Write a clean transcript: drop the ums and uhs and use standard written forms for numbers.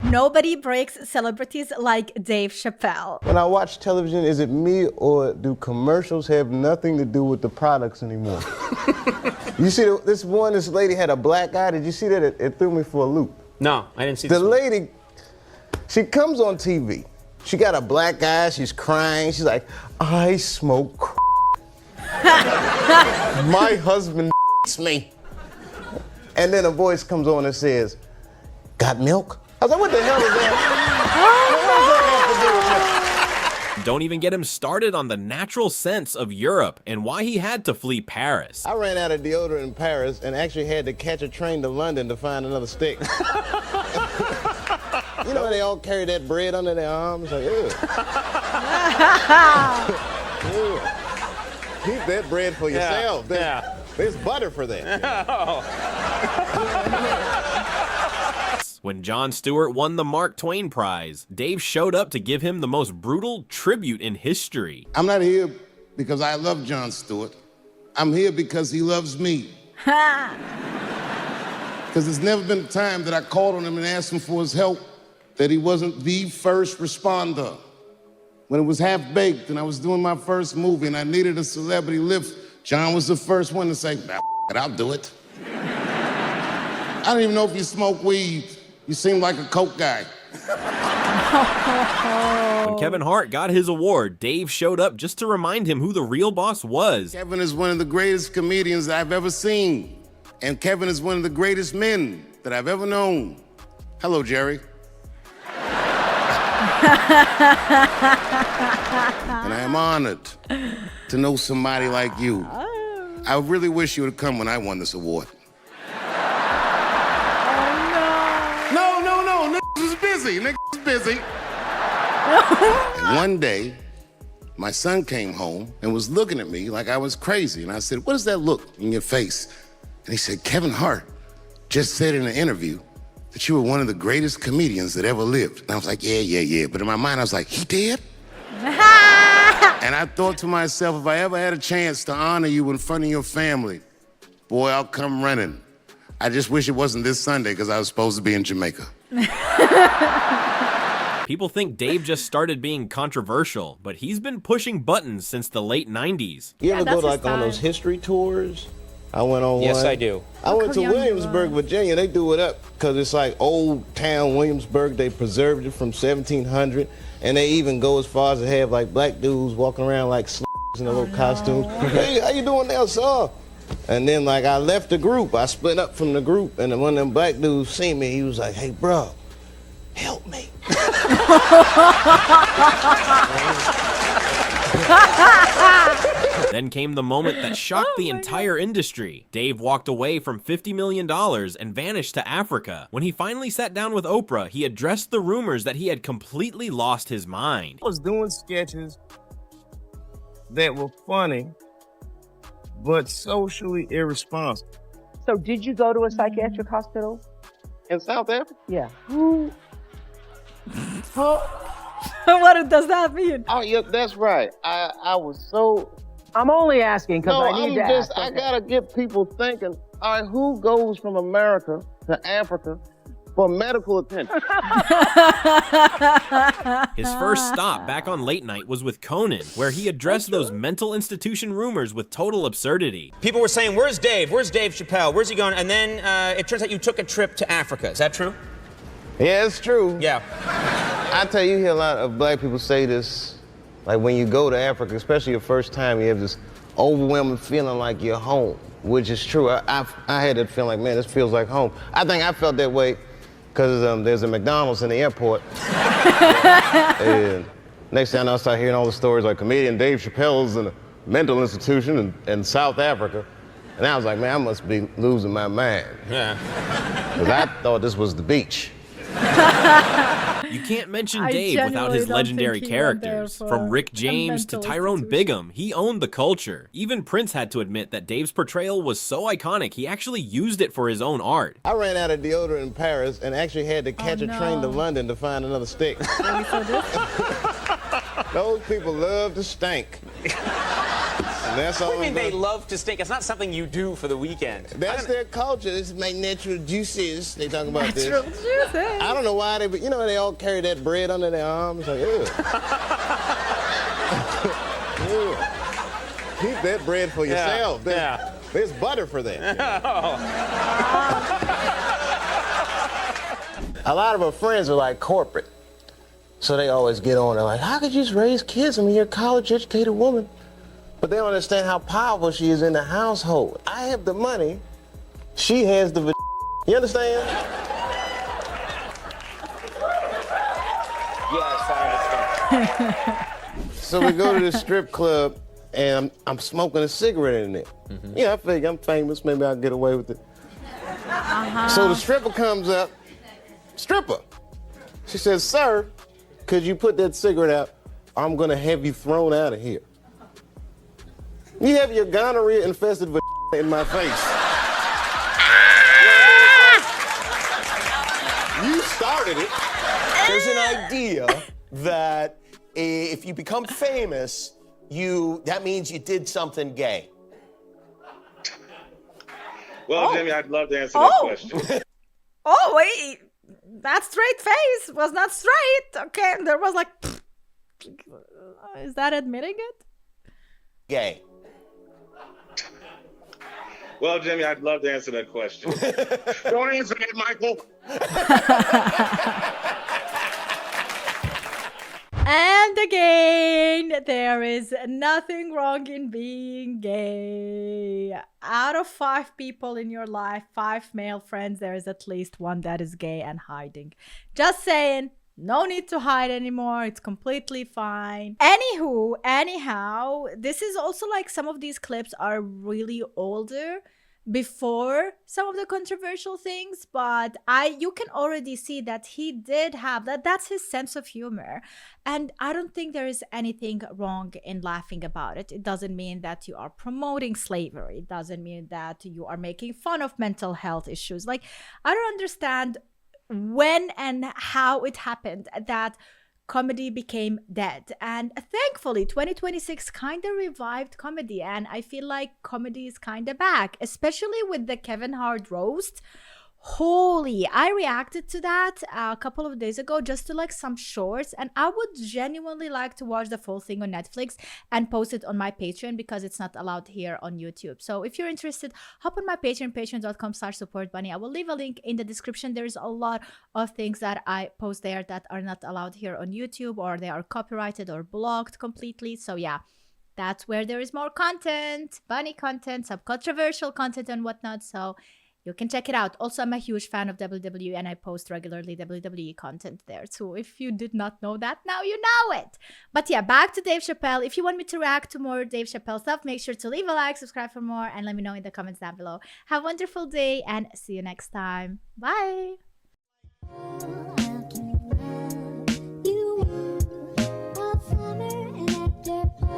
Nobody breaks celebrities like Dave Chappelle. When I watch television, is it me or do commercials have nothing to do with the products anymore? You see, this lady had a black eye. Did you see that? It threw me for a loop. No, I didn't see the this lady, she comes on TV. She got a black eye. She's crying. She's like, I smoke my husband me. And then a voice comes on and says, got milk? I was like, what the hell is that? Don't even get him started on the natural sense of Europe and why he had to flee Paris. I ran out of deodorant in Paris and actually had to catch a train to London to find another stick. You know, they all carry that bread under their arms. Like, ew. Ew. Keep that bread for yourself. There's butter for that. When Jon Stewart won the Mark Twain Prize, Dave showed up to give him the most brutal tribute in history. I'm not here because I love Jon Stewart. I'm here because he loves me. Because there's never been a time that I called on him and asked him for his help that he wasn't the first responder. When it was half-baked and I was doing my first movie and I needed a celebrity lift, Jon was the first one to say, I'll do it. I don't even know if you smoke weed. You seem like a coke guy. When Kevin Hart got his award, Dave showed up just to remind him who the real boss was. Kevin is one of the greatest comedians that I've ever seen. And Kevin is one of the greatest men that I've ever known. Hello, Jerry. And I am honored to know somebody like you. I really wish you would have come when I won this award. No, niggas was busy. Niggas was busy. And one day, my son came home and was looking at me like I was crazy. And I said, what does that look in your face? And he said, Kevin Hart just said in an interview that you were one of the greatest comedians that ever lived. And I was like, yeah. But in my mind, I was like, he did? And I thought to myself, if I ever had a chance to honor you in front of your family, boy, I'll come running. I just wish it wasn't this Sunday because I was supposed to be in Jamaica. People think Dave just started being controversial, but he's been pushing buttons since the late 90s. You ever go like on those history tours? I went on one. Yes, I do. I went to Williamsburg, Virginia. They do it up because it's like old town Williamsburg. They preserved it from 1700. And they even go as far as to have like black dudes walking around like in their little costumes. Hey, how you doing now, sir? And then like I left the group. I split up from the group, and then one of them black dudes seen me. He was like, hey, bro, help me. Then came the moment that shocked the entire industry. Dave walked away from $50 million and vanished to Africa. When he finally sat down with Oprah, he addressed the rumors that he had completely lost his mind. I was doing sketches that were funny, but socially irresponsible. So did you go to a psychiatric hospital? In South Africa? Yeah. What does that mean? Oh, yeah, that's right. I was so... I'm only asking because I need to ask. I gotta get people thinking, all right, who goes from America to Africa for medical attention? His first stop back on Late Night was with Conan, where he addressed those mental institution rumors with total absurdity. People were saying, where's Dave? Where's Dave Chappelle? Where's he going? And then it turns out you took a trip to Africa. Is that true? Yeah, it's true. Yeah. I tell you, you hear a lot of black people say this, like when you go to Africa, especially your first time, you have this overwhelming feeling like you're home, which is true. I had that feeling like, man, this feels like home. I think I felt that way because there's a McDonald's in the airport. And next thing I know, I start hearing all the stories like comedian Dave Chappelle's in a mental institution in South Africa. And I was like, man, I must be losing my mind. Yeah. Because I thought this was the beach. You can't mention Dave without his legendary characters. From Rick James to Tyrone Bigham, he owned the culture. Even Prince had to admit that Dave's portrayal was so iconic, he actually used it for his own art. I ran out of deodorant in Paris and actually had to catch a train to London to find another stick. Those people love to stink. And That's all. What do you mean they love to stink? It's not something you do for the weekend. That's their culture. This is my natural juices. They talk about Natural this. juices. I don't know why they, you know, they all carry that bread under their arms. Like, ew. Ew. Keep that bread for yourself. There's butter for that. You know? A lot of her friends are like corporate. So they always get on. They're like, how could you just raise kids? I mean, you're a college-educated woman. But they don't understand how powerful she is in the household. I have the money. She has the... You understand? Yes, I understand. So we go to the strip club, and I'm smoking a cigarette in there. Yeah, I figure I'm famous. Maybe I'll get away with it. So the stripper comes up. Stripper. She says, sir, could you put that cigarette out? I'm going to have you thrown out of here. You have your gonorrhea-infested in my face. You started it. There's an idea that if you become famous, that means you did something gay. Well, Jimmy, I'd love to answer that question. Oh, wait. That straight face was not straight. Okay, there was like... Is that admitting it? Gay. Well, Jimmy, I'd love to answer that question. Don't answer it, Michael. And again, there is nothing wrong in being gay. Out of 5 people in your life, 5 male friends, there is at least one that is gay and hiding. Just saying, no need to hide anymore. It's completely fine. Anyhow, this is also like some of these clips are really older before some of the controversial things, but you can already see that he did have that's his sense of humor, and I don't think there is anything wrong in laughing about it. It doesn't mean that you are promoting slavery. It doesn't mean that you are making fun of mental health issues. Like, I don't understand when and how it happened that comedy became dead. And thankfully 2026 kind of revived comedy, and I feel like comedy is kind of back, especially with the Kevin Hart roast. Holy, I reacted to that a couple of days ago, just to like some shorts, and I would genuinely like to watch the full thing on Netflix and post it on my Patreon because it's not allowed here on YouTube. So if you're interested, hop on my Patreon, patreon.com/supportbunny. I will leave a link in the description. There's a lot of things that I post there that are not allowed here on YouTube, or they are copyrighted or blocked completely. So yeah, that's where there is more content, bunny content, some controversial content and whatnot. So you can check it out. Also, I'm a huge fan of WWE, and I post regularly WWE content there. So if you did not know that, now you know it. But yeah, back to Dave Chappelle. If you want me to react to more Dave Chappelle stuff, make sure to leave a like, subscribe for more, and let me know in the comments down below. Have a wonderful day, and see you next time. Bye. You are a farmer and actor.